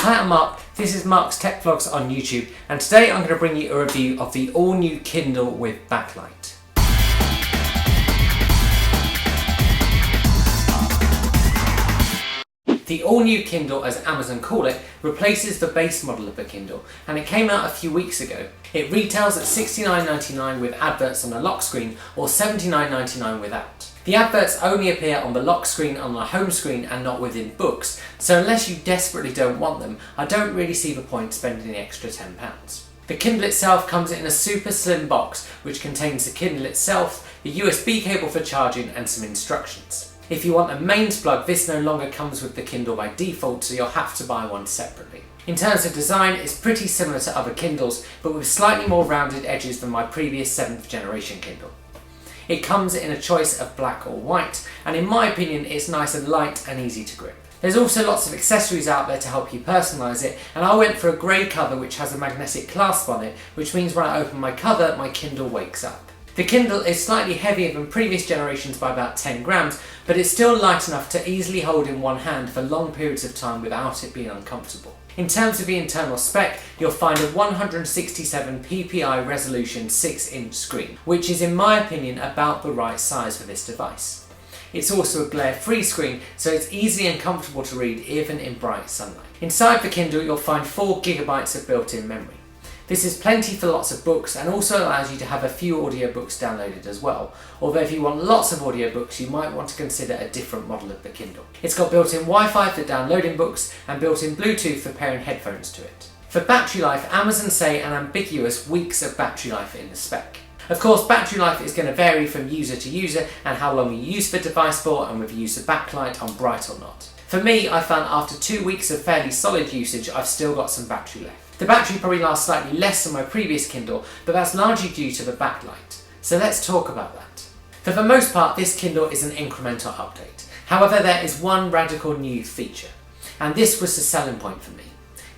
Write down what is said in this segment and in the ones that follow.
Hi, I'm Mark. This is Mark's Tech Vlogs on YouTube, and today I'm going to bring you a review of the all-new Kindle with backlight. The all-new Kindle, as Amazon call it, replaces the base model of the Kindle, and it came out a few weeks ago. It retails at $69.99 with adverts on the lock screen, or $79.99 without. The adverts only appear on the lock screen, on the home screen, and not within books, so unless you desperately don't want them, I don't really see the point spending the extra £10. The Kindle itself comes in a super slim box, which contains the Kindle itself, the USB cable for charging, and some instructions. If you want a mains plug, this no longer comes with the Kindle by default, so you'll have to buy one separately. In terms of design, it's pretty similar to other Kindles, but with slightly more rounded edges than my previous 7th generation Kindle. It comes in a choice of black or white, and in my opinion it's nice and light and easy to grip. There's also lots of accessories out there to help you personalise it, and I went for a grey cover which has a magnetic clasp on it, which means when I open my cover, my Kindle wakes up. The Kindle is slightly heavier than previous generations by about 10 grams, but it's still light enough to easily hold in one hand for long periods of time without it being uncomfortable. In terms of the internal spec, you'll find a 167 ppi resolution 6-inch screen, which is in my opinion about the right size for this device. It's also a glare-free screen, so it's easy and comfortable to read even in bright sunlight. Inside the Kindle you'll find 4 GB of built-in memory. This is plenty for lots of books and also allows you to have a few audiobooks downloaded as well, although if you want lots of audiobooks you might want to consider a different model of the Kindle. It's got built-in Wi-Fi for downloading books and built-in Bluetooth for pairing headphones to it. For battery life, Amazon say an ambiguous weeks of battery life in the spec. Of course, battery life is going to vary from user to user and how long you use the device for and whether you use the backlight on bright or not. For me, I found after 2 weeks of fairly solid usage I've still got some battery left. The battery probably lasts slightly less than my previous Kindle, but that's largely due to the backlight. So let's talk about that. For the most part, this Kindle is an incremental update. However, there is one radical new feature, and this was the selling point for me: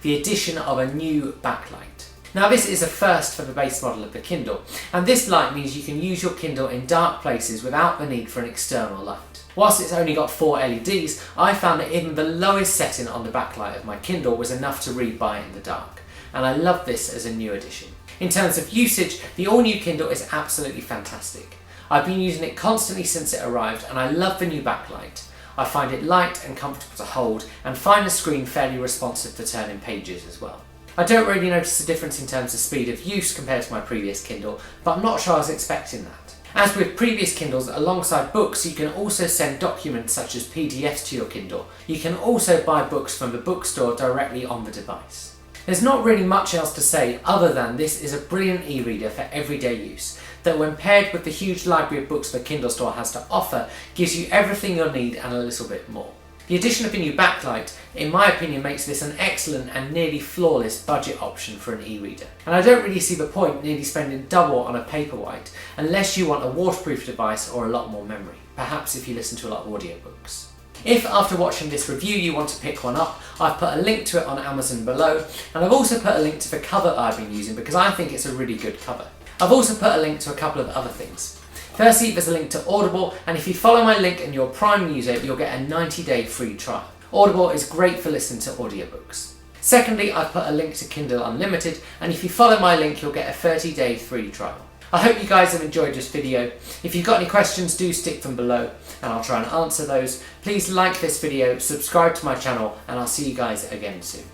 the addition of a new backlight. Now this is a first for the base model of the Kindle, and this light means you can use your Kindle in dark places without the need for an external light. Whilst it's only got 4 LEDs, I found that even the lowest setting on the backlight of my Kindle was enough to read by in the dark, and I love this as a new addition. In terms of usage, the all-new Kindle is absolutely fantastic. I've been using it constantly since it arrived, and I love the new backlight. I find it light and comfortable to hold, and find the screen fairly responsive for turning pages as well. I don't really notice a difference in terms of speed of use compared to my previous Kindle, but I'm not sure I was expecting that. As with previous Kindles, alongside books you can also send documents such as PDFs to your Kindle. You can also buy books from the bookstore directly on the device. There's not really much else to say other than this is a brilliant e-reader for everyday use, that when paired with the huge library of books the Kindle store has to offer, gives you everything you'll need and a little bit more. The addition of the new backlight, in my opinion, makes this an excellent and nearly flawless budget option for an e-reader. And I don't really see the point nearly spending double on a Paperwhite unless you want a waterproof device or a lot more memory, perhaps if you listen to a lot of audiobooks. If after watching this review you want to pick one up, I've put a link to it on Amazon below, and I've also put a link to the cover I've been using because I think it's a really good cover. I've also put a link to a couple of other things. Firstly, there's a link to Audible, and if you follow my link and you're a Prime user, you'll get a 90-day free trial. Audible is great for listening to audiobooks. Secondly, I've put a link to Kindle Unlimited, and if you follow my link, you'll get a 30-day free trial. I hope you guys have enjoyed this video. If you've got any questions, do stick them below, and I'll try and answer those. Please like this video, subscribe to my channel, and I'll see you guys again soon.